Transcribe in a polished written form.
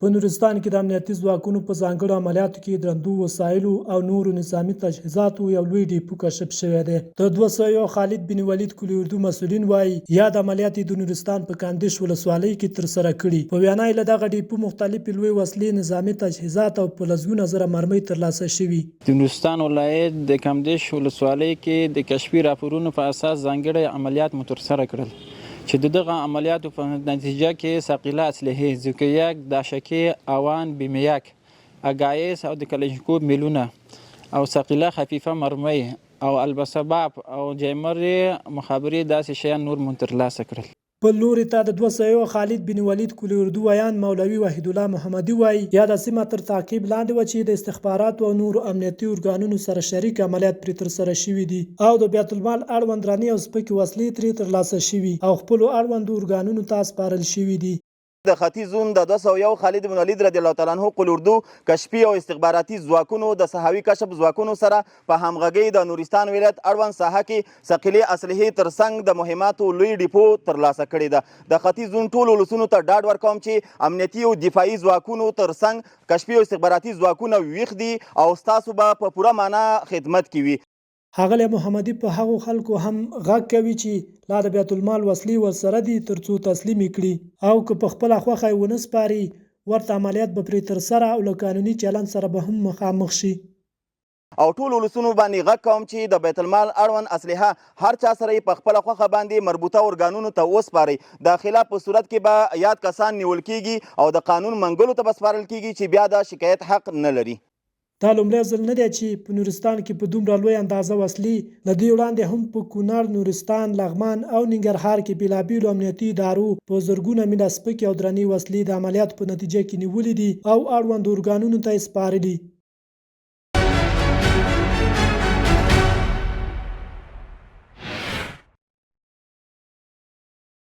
په نورستان کې د امنیتي ځواکونو په ځانګړو عملیاتو کې درندو وسایلو او نورو نظامي تجهیزاتو یو لوی ډیپو کشف شوی دی. د 201 خالد بن ولید کلي اردو مسؤلین وایي یاد عملیات د نورستان په کاندیش ولسوالۍ کې ترسره کړي. په وینا یې له دغه ډیپو مختلفې لوی وسلې، نظامي تجهیزات او په لسګونه زره مرمۍ ترلاسه شوي. د نورستان ولایت د کاندیش ولسوالۍ کې د کشفي راپورونو په اساس ځانګړي عملیات ترسره کړل چې دغه عملیاتو په نتیجه کې ثقیله اسلحې، زوکیک، داشکې، اوان، بیمیک، اگایس او د کلشنکوف میلونه او ثقیله خفیفه مرمۍ او البسباب او جیمرې مخابرې داسې شیان نور ترلاسه کړل. په لوري ته د 201 خالد بن ولید کلي اردو ویان مولوي وحید الله محمدي وایي یاده سیمه تر تعقیب لاندې وه چې د استخباراتو او نورو امنیتي ارګانونو سره شریک عملیات پرې ترسره شوي دي او د بیت المال اړوند درنې او سپکې وسلې ترې ترلاسه شوي او خپلو اړوندو ارګانونو ته سپارل شوي دي. د ختیځ زون د 201 خالد بن ولید رضی الله تعالی عنه قل اردو کشفي او استخباراتي ځواکونو د صحاوي کشف ځواکونو سره په همغږۍ د نورستان ولایت اړوند ساحه کې ثقیلې اسلحې ترڅنګ د مهماتو لوی ډیپو ترلاسه کړې ده. د ختیځ زون ټولو ولسونو ته ډاډ ورکوم چې امنیتي او دفاعي ځواکونو ترڅنګ کشفي او استخباراتي ځواکونه ویښ دي او ستاسو به په پوره معنا خدمت کوي. ښاغلی محمدي په هغو خلکو هم غږ کوي چې لا د بیت المال وسلې ورسره دي ترڅو تسلیم کړي او که په خپله خوښه یې ونه سپاري ورته عملیات به پرې ترسره او له قانوني چلند سره به هم مخامخ شي. او ټول ولسونو باندې غږ کوم چې د بیت المال اړوند اسلحه هر چا سره یې په خپله خوښه باندې مربوطه ارګانونو ته وسپارئ. د خلاف په صورت کې به یاد کسان نیول کیږي او د قانون منګلو ته به سپارل کیږي چې بیا د شکایت حق نه لري. دا لومړی ځل نه دی چې په نورستان کې په دومره لوی اندازه وسلې له دې وړاندې هم په کونړ، نورستان، لغمان او ننګرهار کې بېلابېلو امنیتي ادارو په زرګونه میله سپکې او درنې وسلې د عملیاتو په نتیجه کې نیولې دي او اړوندو ارګانونو ته یې سپارلي.